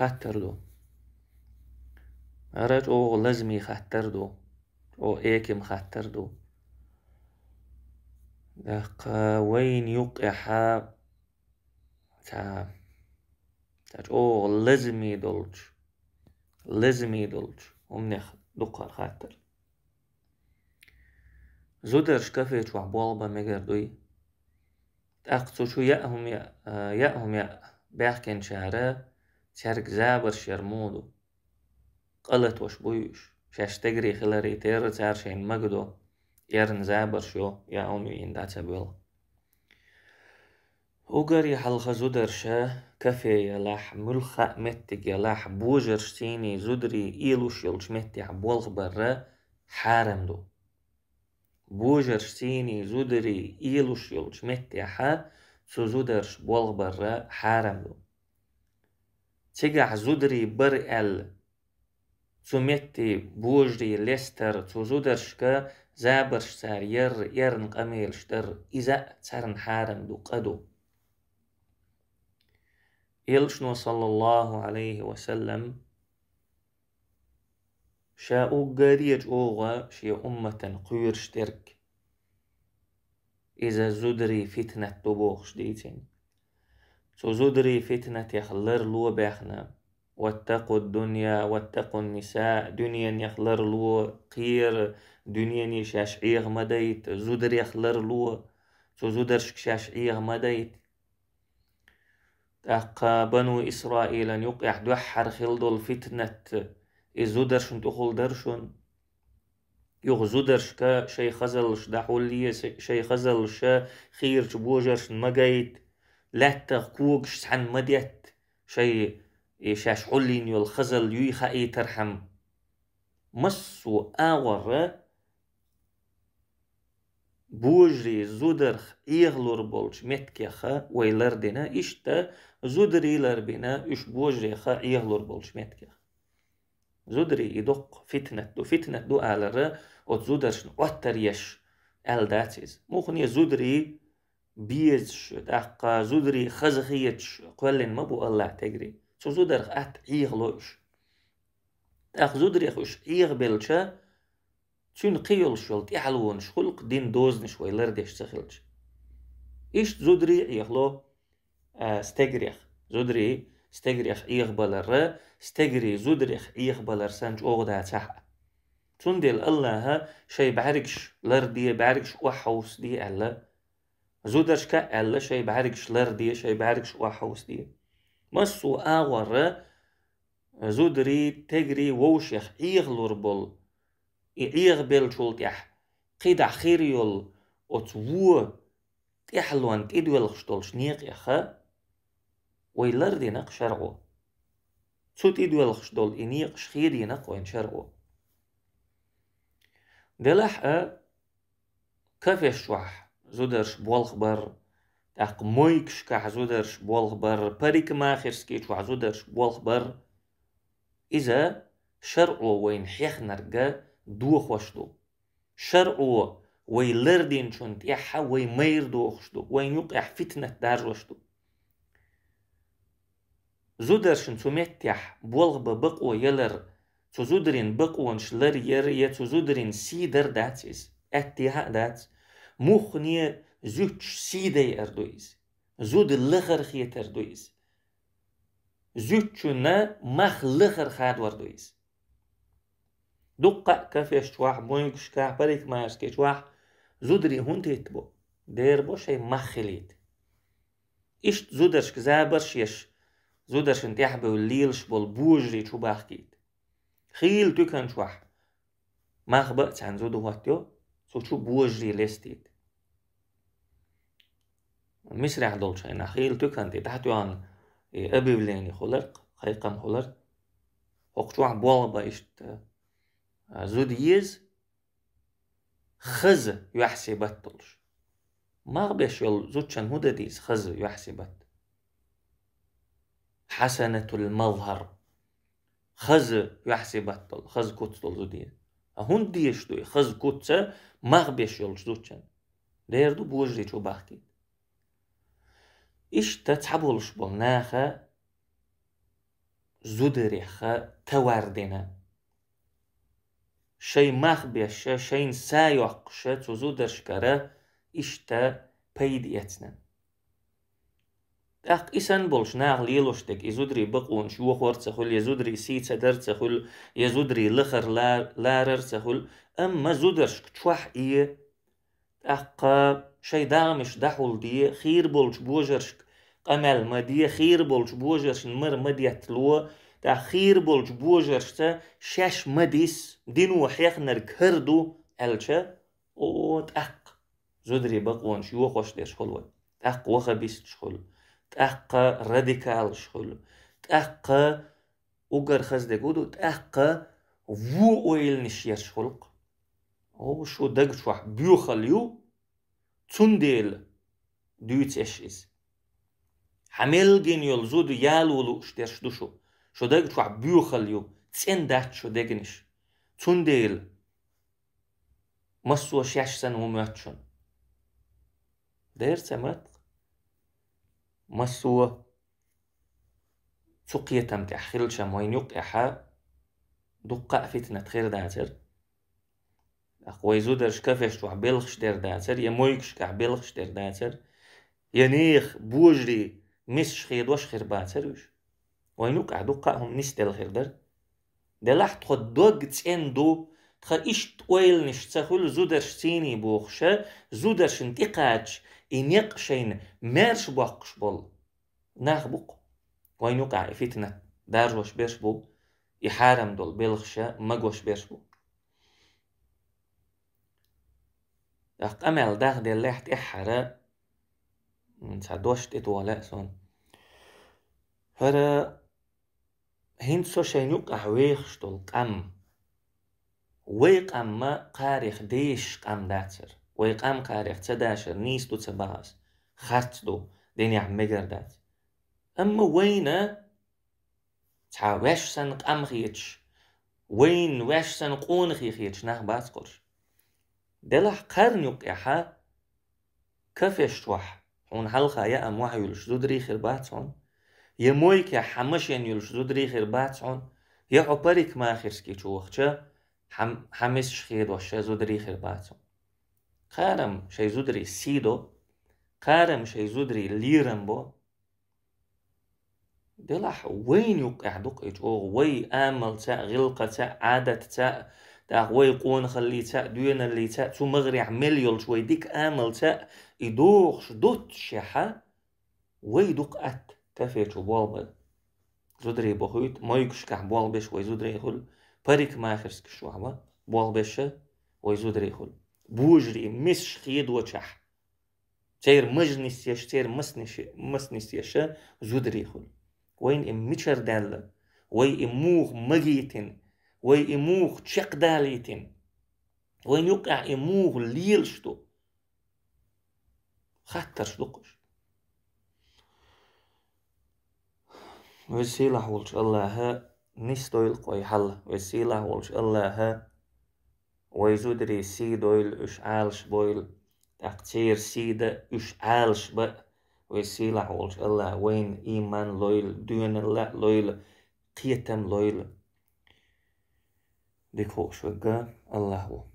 خطر دو أرد أو لازمي خطر دو أو إيكم خطر دو دق وين يقع تا أو لازمي دولج ومنخ دقار خطر زودرش كفيت وعبوالبا مجر دوي أقصو شو يأهم بيحكين شعره شارك زابر شرمودو قلت وش بويش شاش تجري خلاري تير تارشين مجدو يرن زابر شو يأمي إن داتا بيل وقري حلقة زودرشا كفي يلاح ملخا متك يلاح بوجرشتيني زودري إيلوش يلش متي عبوالغ برا حارم دو بوجرشتيني زودري إيلوش يلش متي حا سو زودرش بوالغ برا حارم دو تيجع زودري برئل سو متي بوجري لستر سو زودرشكا زابرش سار يرن قميلش در إذا تسرن حارم دو قدو يلشنو صلى الله عليه وسلم شاء قريج أوغا شي أمة قيرش ترك إذا زودري فتنة تبوخش ديتين سو زودري فتنة يخلر لو باخنا واتقوا الدنيا واتقوا النساء دنيا يخلر لو قير دنيا يشاش عيغ مديت زودر يخلر لو سو زودرش شاش عيغ مديت أقا بنو إسرائيل أن يقع دوحر خلدو الفتنة إزودرشن تخل درشن يغزودرش كا شي خزلش دحولي شي خزلش خيرش بوجرش مجيت لاتغ كوغش سحن مديت شي شاش حلين يول خزل يويخا اي ترحم مسو آور بوجري زودرخ إيغلور بولش متكيخا ويلردنا إشتا زودري لربنا إش بوجريخا إيغلور بولش متكيخ زودري يدق فتنة دو آلرا وتزودرش نوتر يش ألداتيز موخنية زودري بيزش دقا زودري خزخيتش قولن مبو الله تجري سو زودرخ إيغلوش دق زودري خوش إيغ بلشا تشون قيل شولت يحلونش خلق دين دوزنش ويلردش سخلش إيش زودري يخلو استجريخ زودري استجريخ يقبلر استجري زودريخ يقبلر سانج أوغدا تح تندل الله شي بعرقش لردي بعرقش وحوس دي ألا زودرش كا ألا شي بعرقش لردي شي بعرقش وحوس دي مسو آور زودري تجري ووشيخ يغلور بول يغبل شولت يح قيد خيريول وتوو تحلوان تدول خشتولش نيق يخا ويلردي نق شرعو تسوت إدوال خشدول إنيق شخيري نق وين شرعو دلح كافيش وح زودرش بولخبر تاق مويكش كح زودرش بولخبر بريك ماخرسكيش وح زودرش بولخبر إذا شرعو وين حيخ نرقا دوخ وشدو شرعو ويلردين شنت يحا ويمير دوخشدو وين يقع فتنة دار وشدو زودرشن سمتيح بولغ بقو يلر زودرين بقو شلر ير زودرين سيدر داتيز اتيها دات مخنية زوتش سيدي اردويز زود لخر خيت اردويز زوتشنا مخ لخر خاد وردويز دقة كافيش واح مويكش كاح بريك ماسكيش واح زودري هون تيتبو دير بو شي مخليت إشت زودرش كزابرش يش زودرش انتيح بوليلش بولبوجري شو باخكيت خيل تكن شوح ما خبأت عن زودو واتيو سو شو بوجري لستيت مسرع دولش انا خيل تكن تي تحتو عن ابي بلاني خلق خيقان خلق وقتوح بوالبا اشت زوديز خز يحسبت دولش ما غبش يول زودشان هودديز خز يحسبت حسنة المظهر خز يحسبت خز كوتسل زوديز هون ديش دوي خز كوتسا ما غبش يول زودشان ديردو بوجري شو باخكيت إيش تتحبولش بالناخا زودريخ تواردنا شي مخبيش شين سايوقش تو زودرشكرا إشتا بيد يتنا أق إسان بولش ناغ ليلوشتك يزودري بقون شوخ ورتسخل يزودري سيتsa درتسخل يزودري لخر لاررتسخل أما زودرشك تشوح إيه أق شي دامش دحول دي خير بولش بوجرشك قمل مدي خير بولش بوجرش مر مديت لو تا خير بولش بوجرشتا شاش مديس دينو حيخنر كردو ألشا او تأق زودري بقون شوخ وش ديش خلوة تأق وخبيست شخل تأق راديكال شخل تأق اوغر خزده قودو تأق وو اويل نشير شخلق او شو دق شوح بيوخليو تنديل دويت اشيز حمل جين يول زودو يالولو اشترش دوشو شو دق شوح بيوخليو تسين دات شو دقنش تنديل مسو شاش سن وماتشن دير سمت مسو سقيتم تحخيل شموين يقعها دقاء فتنة خير داتر أخوي زودرش كفش توح بلخش دير داتر يمويكش كح بلخش دير داتر ينيخ بوجري مش خيد وش خير باتر وش وين يقع دقاءهم نستل خير در دلح تخد دوغ تسين دو تخ إش تويل نشتخل زودرش تيني بوخشة زودرش انتقاج إنيقشين مارش بوقش بول ناخ بوق وين يقع فتنة دارج وش بيرش بو يحارم دول بلخشة مقوش بيرش بو أمل داخ دي الليحت إحرا نسعدوش تتوالأ سون هرا هين سو شين يقع ويخش دول قم ويقام ما قاريخ ديش قام داتر ويقام قاريخ تداشر نيس دو تباس خارت دو دين يعم مجر دات أما وينا تا واش سن قام خيتش وين واش سن قون خيتش ناخ باس قرش دلح قرن يقعها كفش توح هون حلقة يا أم وحي يلش دودري خير باتون يمويك يا حمشين يلش دودري خير باتون يا عبارك ما خيرسكي چوخچا حمس شخيد وشا زودري خير باتون قارم شي زودري سيدو قارم شي زودري ليرم بو دلح وين يقع دقيت او وي امل تا غلقة تا عادة تا وي قون خلي تا دوين اللي تا تو مغري عمل يلش وي ديك امل تا يدوخش دوت شحا وي دقات تفيت بوالبل زودري بخويت مويكش كح بوالبش وي زودري خل بريك ما خرسك شوحبا بوالبش وي زودري خل بوجري مش خيد وشح تير مجنسيش تير مسنسيش زودري خل وين اميشر دال وي اموخ مجيتن وي اموخ تشق داليتن وين يقع اموخ ليلشتو خطرش دقش وسيلة ولش الله نستويل قوي حل وسيلة ولش الله ويزودري سيدويل اش عالش بويل تقتير سيدة اش عالش بق وسيلة ولش الله وين ايمان لويل دون الله لويل قيتم لويل ديكو شوقا الله